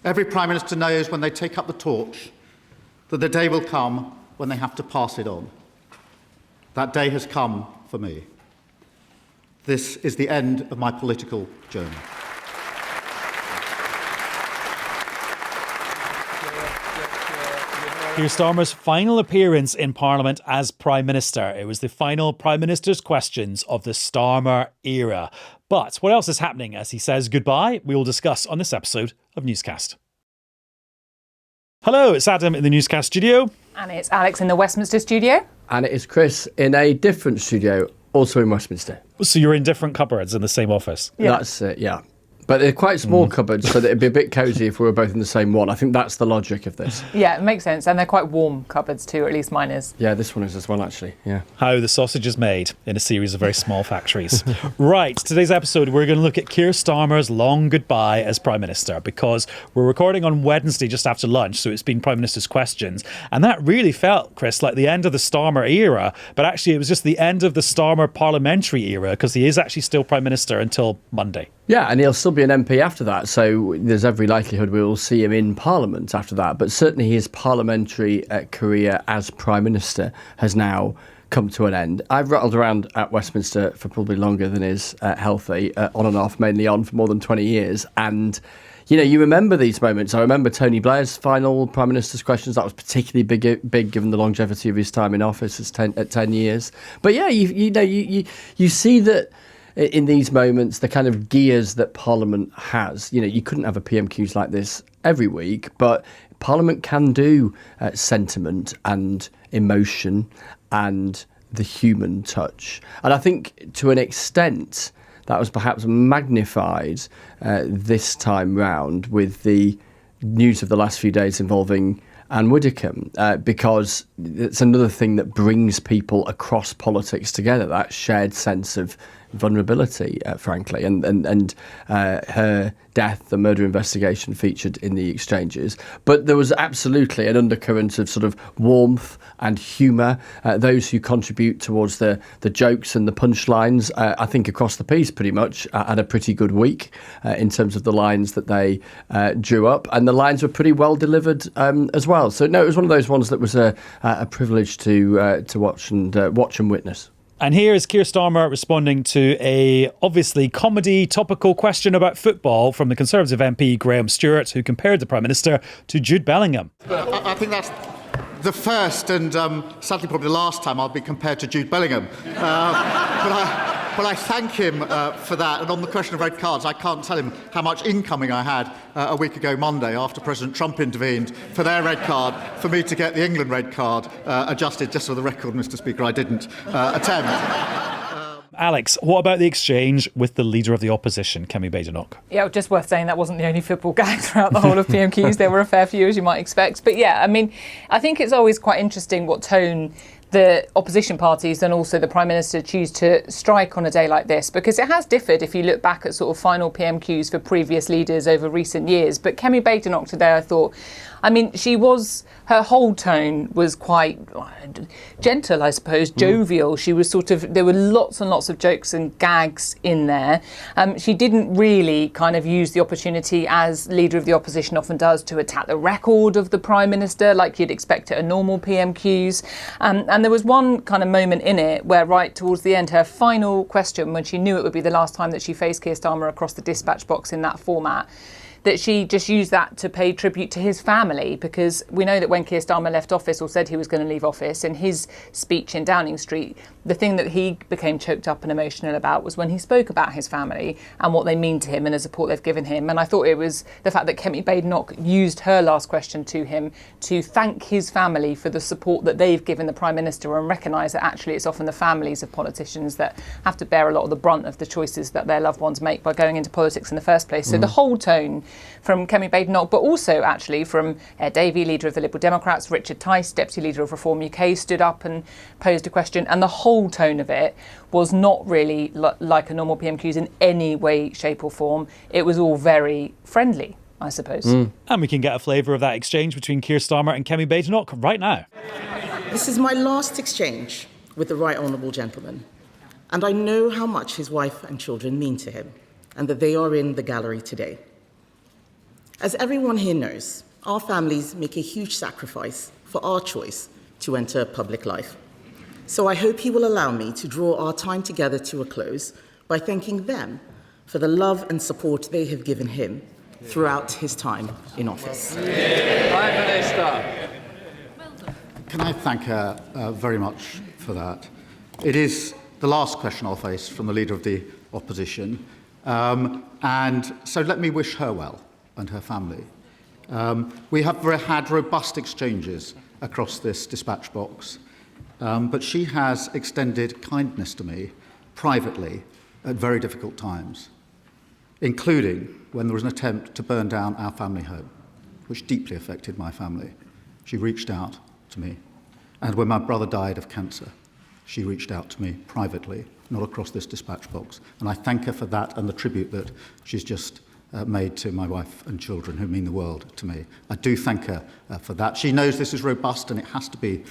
Every Prime Minister knows when they take up the torch that the day will come when they have to pass it on. That day has come for me. This is the end of my political journey. Keir Starmer's final appearance in Parliament as Prime Minister. It was the final Prime Minister's questions of the Starmer era. But what else is happening as he says goodbye? We will discuss on this episode of Newscast. Hello, it's Adam in the Newscast studio. And it's Alex in the Westminster studio. And it is Chris in a different studio, also in Westminster. So you're in different cupboards in the same office? Yeah. That's it, yeah. But they're quite small cupboards, so that it'd be a bit cosy if we were both in the same one. I think that's the logic of this. Yeah, it makes sense. And they're quite warm cupboards too, or at least mine is. Yeah, this one is as well, actually, yeah. How the sausage is made in a series of very small factories. Right, today's episode, we're going to look at Keir Starmer's long goodbye as Prime Minister, because we're recording on Wednesday just after lunch, so it's been Prime Minister's questions. And that really felt, Chris, like the end of the Starmer era, but actually it was just the end of the Starmer parliamentary era, because he is actually still Prime Minister until Monday. Yeah, and he'll still be an MP after that, so there's every likelihood we will see him in Parliament after that. But certainly his parliamentary career as Prime Minister has now come to an end. I've rattled around at Westminster for probably longer than is healthy, on and off, mainly on for more than 20 years. And, you know, you remember these moments. I remember Tony Blair's final Prime Minister's questions. That was particularly big given the longevity of his time in office at 10 years. But yeah, you see that in these moments, the kind of gears that Parliament has. You know, you couldn't have a PMQs like this every week, but Parliament can do sentiment and emotion and the human touch. And I think to an extent that was perhaps magnified this time round with the news of the last few days involving Anne Widdecombe, because it's another thing that brings people across politics together, that shared sense of vulnerability, frankly, and her death, the murder investigation featured in the exchanges. But there was absolutely an undercurrent of sort of warmth and humour. Those who contribute towards the jokes and the punchlines, I think across the piece pretty much had a pretty good week in terms of the lines that they drew up, and the lines were pretty well delivered as well. So no, it was one of those ones that was a privilege to watch and witness. And here is Keir Starmer responding to a obviously comedy topical question about football from the Conservative MP Graham Stewart, who compared the Prime Minister to Jude Bellingham. I think that's the first and sadly probably the last time I'll be compared to Jude Bellingham. But I thank him for that. And on the question of red cards, I can't tell him how much incoming I had a week ago Monday after President Trump intervened for their red card, for me to get the England red card adjusted. Just for the record, Mr. Speaker, I didn't attempt. Alex, what about the exchange with the Leader of the Opposition, Kemi Badenoch? Yeah, just worth saying that wasn't the only football gag throughout the whole of PMQs. There were a fair few, as you might expect. But yeah, I mean, I think it's always quite interesting what tone the opposition parties and also the Prime Minister choose to strike on a day like this, because it has differed if you look back at sort of final PMQs for previous leaders over recent years. But Kemi Badenoch today, I thought, I mean, her whole tone was quite gentle, I suppose, jovial. She was there were lots and lots of jokes and gags in there. She didn't really kind of use the opportunity, as Leader of the Opposition often does, to attack the record of the Prime Minister like you'd expect at a normal PMQs. And there was one kind of moment in it where right towards the end, her final question, when she knew it would be the last time that she faced Keir Starmer across the dispatch box in that format, that she just used that to pay tribute to his family, because we know that when Keir Starmer left office, or said he was going to leave office, in his speech in Downing Street, the thing that he became choked up and emotional about was when he spoke about his family and what they mean to him and the support they've given him. And I thought it was the fact that Kemi Badenoch used her last question to him to thank his family for the support that they've given the Prime Minister, and recognise that actually it's often the families of politicians that have to bear a lot of the brunt of the choices that their loved ones make by going into politics in the first place. So the whole tone from Kemi Badenoch, but also actually from Ed Davey, Leader of the Liberal Democrats, Richard Tice, Deputy Leader of Reform UK, stood up and posed a question, and the whole tone of it was not really like a normal PMQs in any way, shape or form. It was all very friendly, I suppose. And we can get a flavour of that exchange between Keir Starmer and Kemi Badenoch right now. This is my last exchange with the Right Honourable Gentleman, and I know how much his wife and children mean to him, and that they are in the gallery today. As everyone here knows, our families make a huge sacrifice for our choice to enter public life. So I hope he will allow me to draw our time together to a close by thanking them for the love and support they have given him throughout his time in office. Prime Minister. Can I thank her very much for that? It is the last question I'll face from the Leader of the Opposition. And so let me wish her well and her family. We have had robust exchanges across this dispatch box, but she has extended kindness to me privately at very difficult times, including when there was an attempt to burn down our family home, which deeply affected my family. She reached out to me. And when my brother died of cancer, she reached out to me privately, not across this dispatch box. And I thank her for that and the tribute that she's just made to my wife and children, who mean the world to me. I do thank her for that. She knows this is robust and it has to be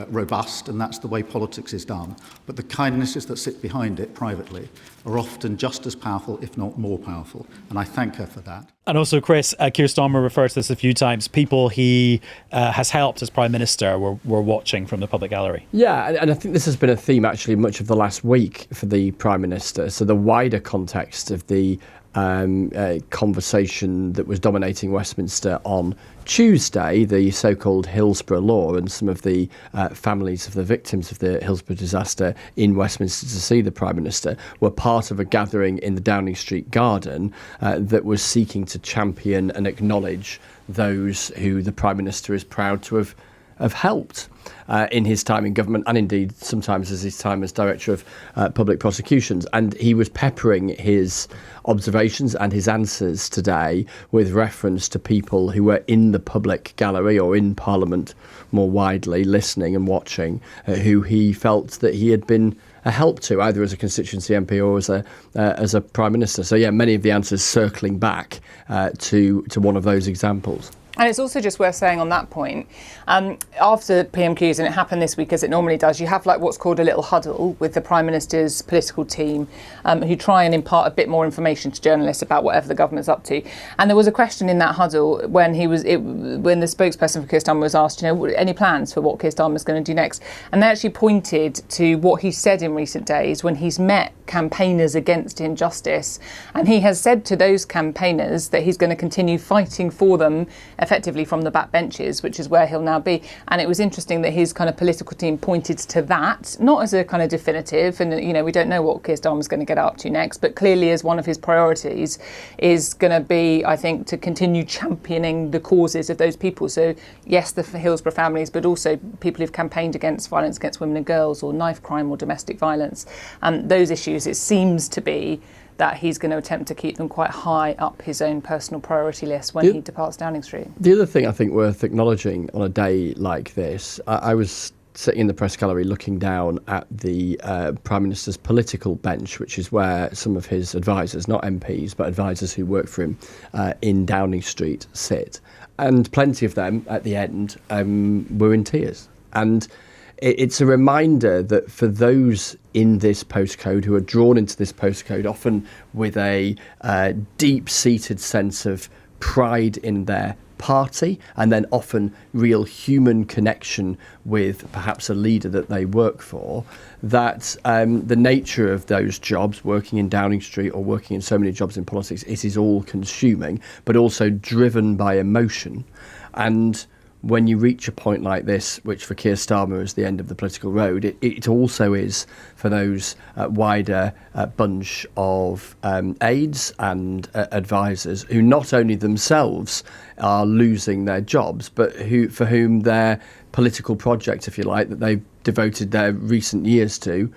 robust, and that's the way politics is done. But the kindnesses that sit behind it privately are often just as powerful, if not more powerful. And I thank her for that. And also, Chris, Keir Starmer referred to this a few times. People he has helped as Prime Minister were watching from the public gallery. Yeah, and I think this has been a theme actually much of the last week for the Prime Minister. So the wider context of the conversation that was dominating Westminster on Tuesday, the so-called Hillsborough Law, and some of the families of the victims of the Hillsborough disaster in Westminster to see the Prime Minister were part of a gathering in the Downing Street Garden that was seeking to champion and acknowledge those who the Prime Minister is proud to have helped in his time in government, and indeed sometimes as his time as Director of Public Prosecutions. And he was peppering his observations and his answers today with reference to people who were in the public gallery or in Parliament more widely, listening and watching, who he felt that he had been a help to, either as a constituency MP or as a Prime Minister. So yeah, many of the answers circling back to one of those examples. And it's also just worth saying on that point, after PMQs, and it happened this week as it normally does, you have like what's called a little huddle with the Prime Minister's political team who try and impart a bit more information to journalists about whatever the government's up to. And there was a question in that huddle when when the spokesperson for Keir Starmer was asked, any plans for what Keir Starmer's going to do next? And they actually pointed to what he said in recent days when he's met campaigners against injustice. And he has said to those campaigners that he's going to continue fighting for them effectively from the backbenches, which is where he'll now be. And it was interesting that his kind of political team pointed to that, not as a kind of definitive, and we don't know what Keir Starmer's going to get up to next, but clearly as one of his priorities is going to be, I think, to continue championing the causes of those people. So yes, the Hillsborough families, but also people who've campaigned against violence against women and girls, or knife crime or domestic violence. Those issues, it seems to be that he's going to attempt to keep them quite high up his own personal priority list when he departs Downing Street. The other thing I think worth acknowledging on a day like this, I was sitting in the press gallery looking down at the Prime Minister's political bench, which is where some of his advisors, not MPs, but advisors who work for him in Downing Street sit. And plenty of them at the end were in tears. And it's a reminder that for those in this postcode who are drawn into this postcode, often with a deep-seated sense of pride in their party, and then often real human connection with perhaps a leader that they work for, that the nature of those jobs, working in Downing Street or working in so many jobs in politics, it is all consuming, but also driven by emotion. And when you reach a point like this, which for Keir Starmer is the end of the political road, it also is for those wider bunch of aides and advisors who not only themselves are losing their jobs, but for whom their political project, if you like, that they've devoted their recent years to,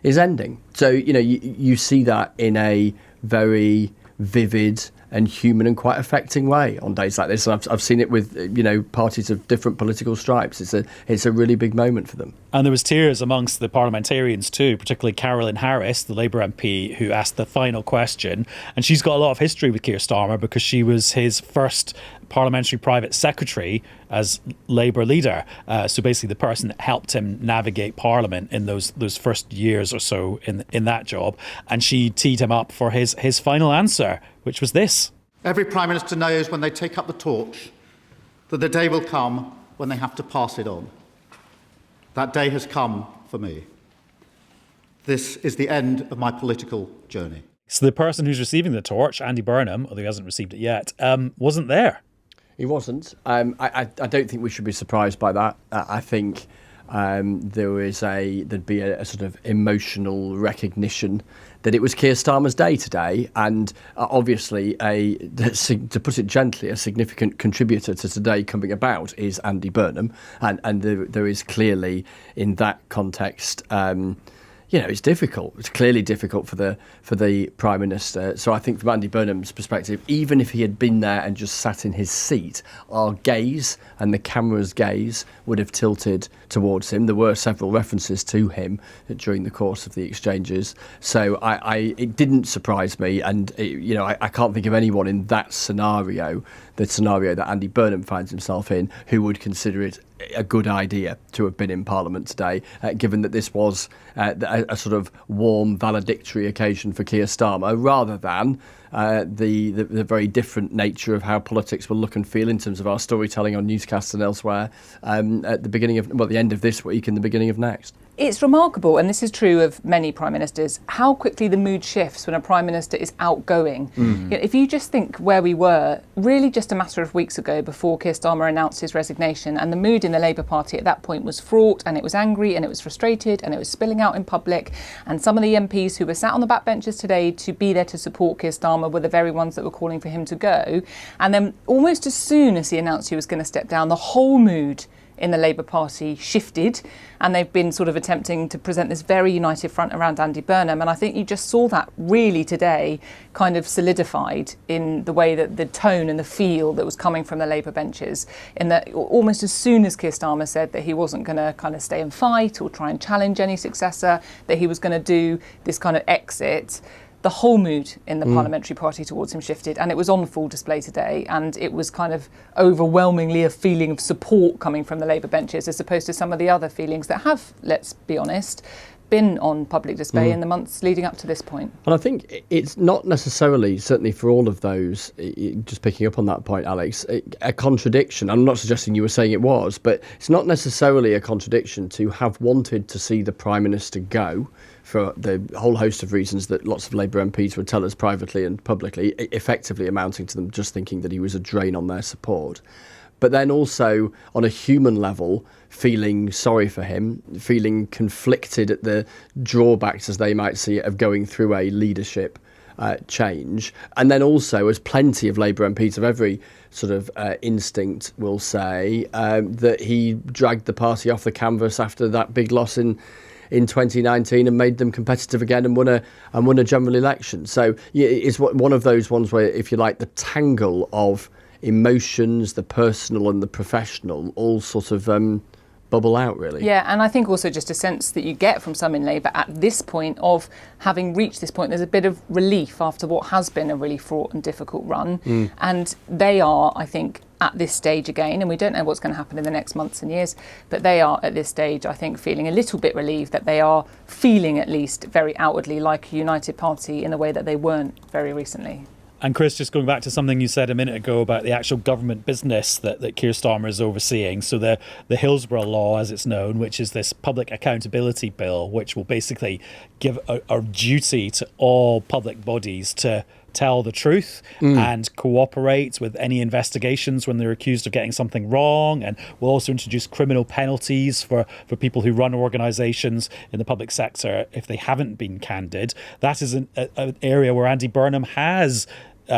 is ending. So, you see that in a very vivid and human and quite affecting way on days like this. And I've seen it with parties of different political stripes. It's a really big moment for them. And there was tears amongst the parliamentarians too, particularly Carolyn Harris, the Labour MP, who asked the final question. And she's got a lot of history with Keir Starmer because she was his first parliamentary private secretary as Labour leader. So basically the person that helped him navigate Parliament in those first years or so in that job. And she teed him up for his final answer, which was this. Every Prime Minister knows when they take up the torch that the day will come when they have to pass it on. That day has come for me. This is the end of my political journey. So the person who's receiving the torch, Andy Burnham, although he hasn't received it yet, wasn't there. He wasn't. I don't think we should be surprised by that. I think there'd be a sort of emotional recognition that it was Keir Starmer's day today, and obviously, to put it gently, a significant contributor to today coming about is Andy Burnham, and there is clearly in that context. It's difficult. It's clearly difficult for the Prime Minister. So I think from Andy Burnham's perspective, even if he had been there and just sat in his seat, our gaze and the camera's gaze would have tilted towards him. There were several references to him during the course of the exchanges. So it didn't surprise me. And, I can't think of anyone in that scenario, the scenario that Andy Burnham finds himself in, who would consider it a good idea to have been in Parliament today, given that this was a sort of warm valedictory occasion for Keir Starmer, rather than the very different nature of how politics will look and feel in terms of our storytelling on Newscast and elsewhere at the end of this week and the beginning of next. It's remarkable, and this is true of many Prime Ministers, how quickly the mood shifts when a Prime Minister is outgoing. If you just think where we were really just a matter of weeks ago before Keir Starmer announced his resignation, and the mood in the Labour Party at that point was fraught, and it was angry, and it was frustrated, and it was spilling out in public, and some of the MPs who were sat on the backbenches today to be there to support Keir Starmer were the very ones that were calling for him to go. And then almost as soon as he announced he was going to step down, the whole mood in the Labour Party shifted, and they've been sort of attempting to present this very united front around Andy Burnham, and I think you just saw that really today kind of solidified in the way that the tone and the feel that was coming from the Labour benches, in that almost as soon as Keir Starmer said that he wasn't going to kind of stay and fight or try and challenge any successor, that he was going to do this kind of exit, the whole mood in the parliamentary party towards him shifted, and it was on full display today, and it was kind of overwhelmingly a feeling of support coming from the Labour benches, as opposed to some of the other feelings that have, let's be honest, been on public display in the months leading up to this point. And I think it's not necessarily, certainly for all of those, just picking up on that point, Alex, a contradiction. I'm not suggesting you were saying it was, but it's not necessarily a contradiction to have wanted to see the Prime Minister go for the whole host of reasons that lots of Labour MPs would tell us privately and publicly, effectively amounting to them just thinking that he was a drain on their support. But then also, on a human level, feeling sorry for him, feeling conflicted at the drawbacks, as they might see it, of going through a leadership change. And then also, as plenty of Labour MPs of every sort of instinct will say, that he dragged the party off the canvas after that big loss in 2019 and made them competitive again and won a general election. So it's one of those ones where, if you like, the tangle of emotions, the personal and the professional, all sort of bubble out, really. Yeah, and I think also just a sense that you get from some in Labour at this point of having reached this point, there's a bit of relief after what has been a really fraught and difficult run. And they are, I think, at this stage again, and we don't know what's going to happen in the next months and years, but they are at this stage, I think, feeling a little bit relieved that they are feeling, at least very outwardly, like a united party in a way that they weren't very recently. And Chris, just going back to something you said a minute ago about the actual government business that Keir Starmer is overseeing. So the Hillsborough Law, as it's known, which is this public accountability bill, which will basically give a duty to all public bodies to tell the truth and cooperate with any investigations when they're accused of getting something wrong. And we'll also introduce criminal penalties for people who run organisations in the public sector if they haven't been candid. That is an area where Andy Burnham has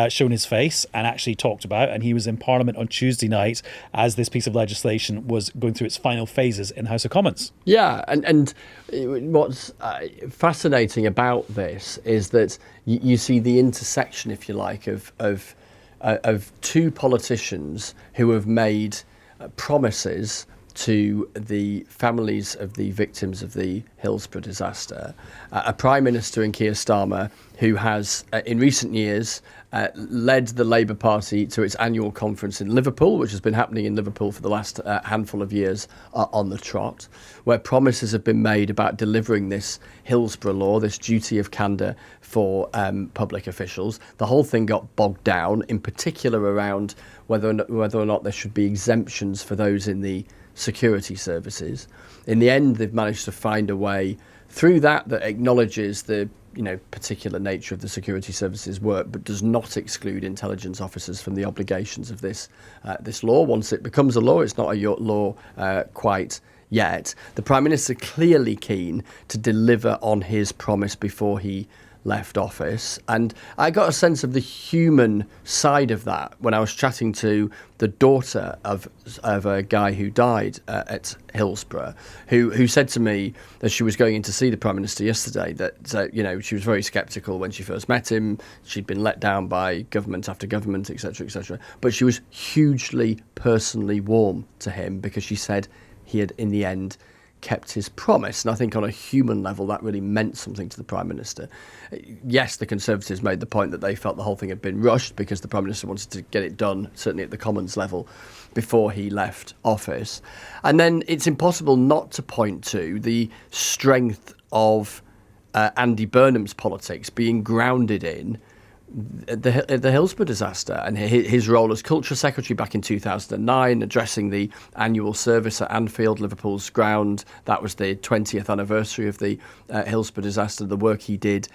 shown his face and actually talked about, and he was in Parliament on Tuesday night as this piece of legislation was going through its final phases in the House of Commons. Yeah, and what's fascinating about this is that you see the intersection, if you like, of two politicians who have made promises to the families of the victims of the Hillsborough disaster, a Prime Minister in Keir Starmer who has, in recent years, led the Labour Party to its annual conference in Liverpool, which has been happening in Liverpool for the last handful of years on the trot, where promises have been made about delivering this Hillsborough law, this duty of candour for public officials. The whole thing got bogged down, in particular around whether or not there should be exemptions for those in the security services. In the end, they've managed to find a way through that acknowledges the particular nature of the security services work, but does not exclude intelligence officers from the obligations of this law. Once it becomes a law, it's not a law quite yet. The Prime Minister clearly keen to deliver on his promise before he left office, and I got a sense of the human side of that when I was chatting to the daughter of a guy who died at Hillsborough, who said to me as she was going in to see the Prime Minister yesterday that she was very sceptical when she first met him. She'd been let down by government after government, etc., etc. But she was hugely personally warm to him because she said he had, in the end, kept his promise. And I think on a human level, that really meant something to the Prime Minister. Yes, the Conservatives made the point that they felt the whole thing had been rushed because the Prime Minister wanted to get it done, certainly at the Commons level, before he left office. And then it's impossible not to point to the strength of Andy Burnham's politics being grounded in the Hillsborough disaster and his role as Culture Secretary back in 2009, addressing the annual service at Anfield, Liverpool's ground. That was the 20th anniversary of the Hillsborough disaster, the work he did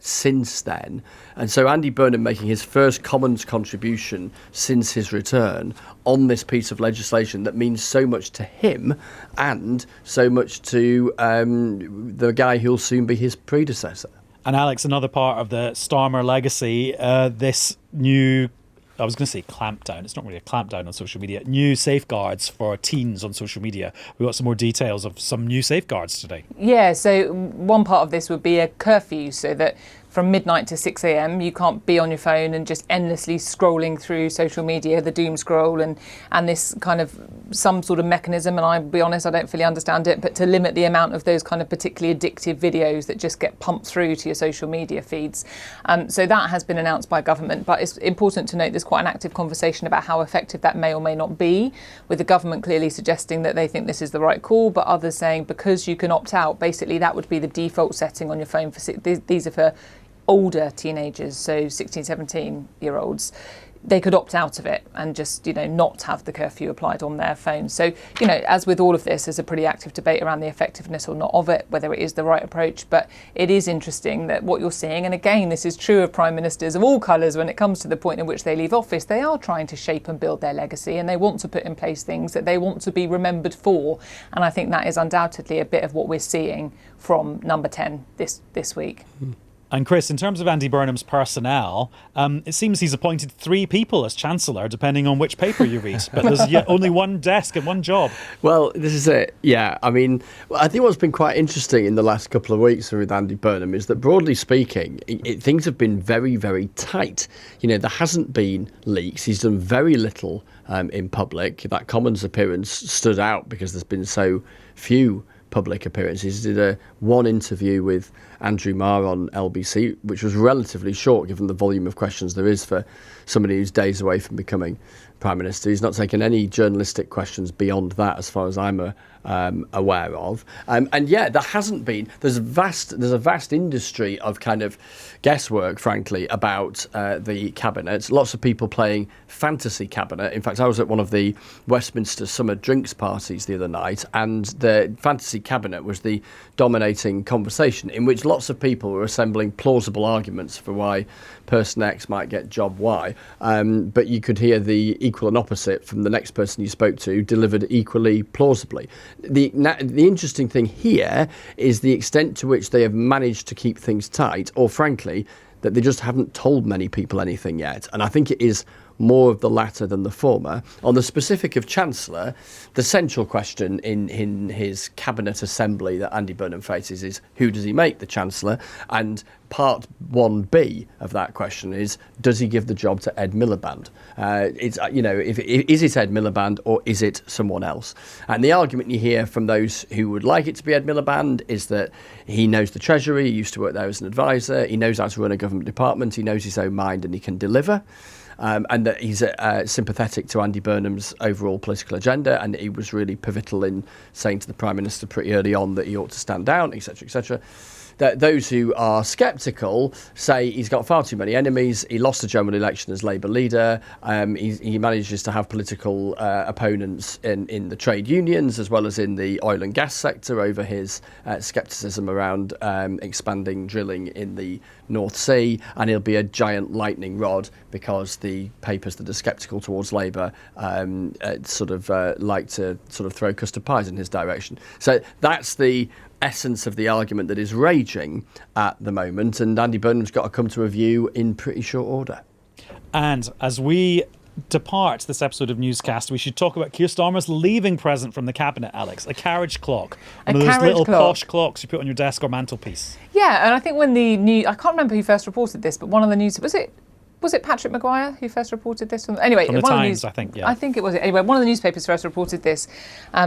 since then. And so Andy Burnham making his first Commons contribution since his return on this piece of legislation that means so much to him and so much to the guy who'll soon be his predecessor. And Alex, another part of the Starmer legacy, this new, I was going to say clampdown, it's not really a clampdown on social media, new safeguards for teens on social media. We got some more details of some new safeguards today. Yeah, so one part of this would be a curfew, so that from midnight to 6 a.m. you can't be on your phone and just endlessly scrolling through social media, the doom scroll and this kind of some sort of mechanism, and I'll be honest, I don't fully understand it, but to limit the amount of those kind of particularly addictive videos that just get pumped through to your social media feeds. So that has been announced by government, but it's important to note there's quite an active conversation about how effective that may or may not be, with the government clearly suggesting that they think this is the right call, but others saying because you can opt out, basically that would be the default setting on your phone for these are for older teenagers, so 16, 17-year-olds. They could opt out of it and just, not have the curfew applied on their phones. So, as with all of this, there's a pretty active debate around the effectiveness or not of it, whether it is the right approach. But it is interesting that what you're seeing, and again, this is true of prime ministers of all colours when it comes to the point in which they leave office, they are trying to shape and build their legacy, and they want to put in place things that they want to be remembered for. And I think that is undoubtedly a bit of what we're seeing from number 10 this week. And Chris, in terms of Andy Burnham's personnel, it seems he's appointed 3 people as Chancellor, depending on which paper you read. But there's yet only one desk and one job. Well, this is it. Yeah, I mean, I think what's been quite interesting in the last couple of weeks with Andy Burnham is that, broadly speaking, things have been very, very tight. There hasn't been leaks. He's done very little in public. That Commons appearance stood out because there's been so few public appearances. He did one interview with Andrew Marr on LBC, which was relatively short given the volume of questions there is for somebody who's days away from becoming Prime Minister. He's not taken any journalistic questions beyond that, as far as I'm aware of. And yeah, there hasn't been. There's a vast industry of kind of guesswork, frankly, about the cabinet. Lots of people playing fantasy cabinet. In fact, I was at one of the Westminster summer drinks parties the other night, and the fantasy cabinet was the dominating conversation, in which lots of people were assembling plausible arguments for why person X might get job Y. But you could hear the equal and opposite from the next person you spoke to, delivered equally plausibly. The interesting thing here is the extent to which they have managed to keep things tight, or frankly, that they just haven't told many people anything yet. And I think it is more of the latter than the former. On the specific of Chancellor, the central question in his cabinet assembly that Andy Burnham faces is who does he make the Chancellor? And part 1B of that question is, does he give the job to Ed Miliband? Is it Ed Miliband or is it someone else? And the argument you hear from those who would like it to be Ed Miliband is that he knows the Treasury, he used to work there as an advisor, he knows how to run a government department, he knows his own mind and he can deliver. And that he's sympathetic to Andy Burnham's overall political agenda, and he was really pivotal in saying to the Prime Minister pretty early on that he ought to stand down, etc., etc. That those who are sceptical say he's got far too many enemies. He lost the general election as Labour leader. He manages to have political opponents in the trade unions as well as in the oil and gas sector over his scepticism around expanding drilling in the North Sea, and he'll be a giant lightning rod because the papers that are sceptical towards Labour like to sort of throw custard pies in his direction. So that's the essence of the argument that is raging at the moment, and Andy Burnham's got to come to a view in pretty short order. And as we depart this episode of Newscast, we should talk about Keir Starmer's leaving present from the cabinet, Alex. A carriage clock. One of those little posh clocks you put on your desk or mantelpiece. Yeah, and I think when I can't remember who first reported this, but one of the news, was it Patrick Maguire who first reported this? Anyway, from the one Times, of the news, I think, yeah. I think it was. Anyway, one of the newspapers first reported this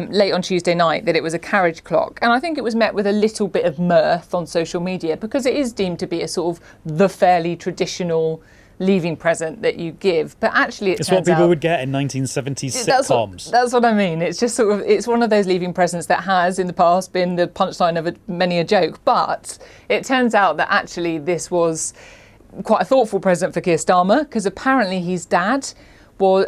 late on Tuesday night, that it was a carriage clock. And I think it was met with a little bit of mirth on social media because it is deemed to be a sort of the fairly traditional leaving present that you give. But actually it's what people would get in 1970s sitcoms. That's what I mean. It's just sort of, it's one of those leaving presents that has in the past been the punchline of many a joke. But it turns out that actually this was quite a thoughtful present for Keir Starmer, because apparently his dad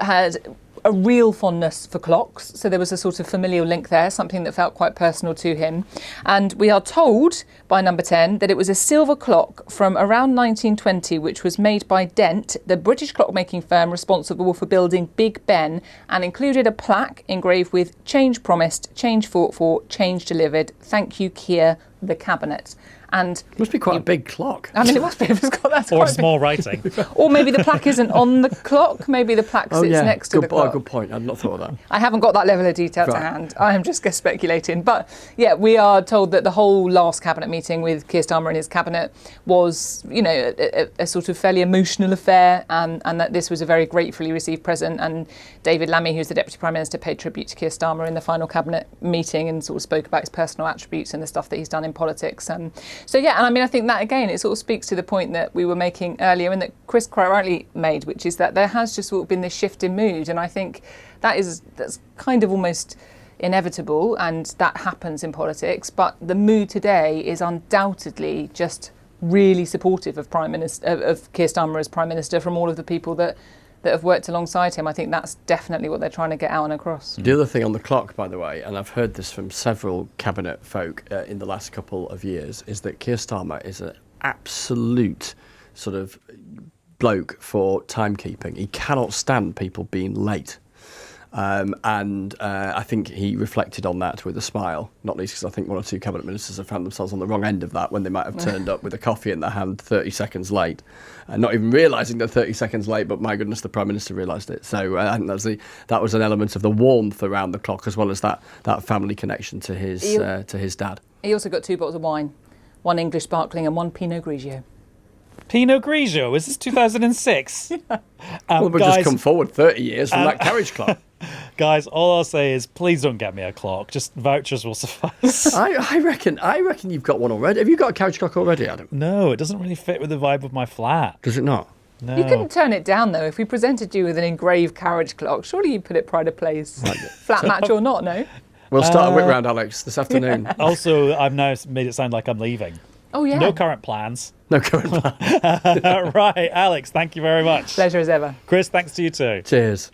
had a real fondness for clocks, so there was a sort of familial link there, something that felt quite personal to him. And we are told by Number 10 that it was a silver clock from around 1920, which was made by Dent, the British clockmaking firm responsible for building Big Ben, and included a plaque engraved with "Change promised, change fought for, change delivered. Thank you, Keir, the Cabinet." And it must be quite a big clock. I mean, it must be if it's got that. Or small writing. Or maybe the plaque isn't on the clock. Maybe the plaque sits next to the clock. Good point. I'd not thought of that. I haven't got that level of detail to hand. I am just speculating. But yeah, we are told that the whole last cabinet meeting with Keir Starmer and his cabinet was, a sort of fairly emotional affair, and that this was a very gratefully received present. And David Lammy, who's the Deputy Prime Minister, paid tribute to Keir Starmer in the final cabinet meeting and sort of spoke about his personal attributes and the stuff that he's done in politics. So yeah, and I mean, I think that again, it sort of speaks to the point that we were making earlier and that Chris quite rightly made, which is that there has just sort of been this shift in mood, and I think that's kind of almost inevitable, and that happens in politics. But the mood today is undoubtedly just really supportive of of Keir Starmer as Prime Minister from all of the people that have worked alongside him. I think that's definitely what they're trying to get out and across. The other thing on the clock, by the way, and I've heard this from several cabinet folk in the last couple of years, is that Keir Starmer is an absolute sort of bloke for timekeeping. He cannot stand people being late. I think he reflected on that with a smile, not least because I think one or two cabinet ministers have found themselves on the wrong end of that when they might have turned up with a coffee in their hand 30 seconds late, and not even realising they're 30 seconds late, but my goodness, the Prime Minister realised it. So I think that was an element of the warmth around the clock, as well as that family connection to his dad. He also got 2 bottles of wine, 1 English sparkling and 1 Pinot Grigio. Pinot Grigio, is this 2006? We've just come forward 30 years from that carriage clock. Guys, all I'll say is please don't get me a clock. Just vouchers will suffice. I reckon you've got one already. Have you got a carriage clock already, Adam? No, it doesn't really fit with the vibe of my flat. Does it not? No. You couldn't turn it down, though. If we presented you with an engraved carriage clock, surely you'd put it pride of place. Flat match or not, no? We'll start a whip round, Alex, this afternoon. Also, I've now made it sound like I'm leaving. Oh, yeah. No current plans. No current plans. Right, Alex, thank you very much. Pleasure as ever. Chris, thanks to you too. Cheers.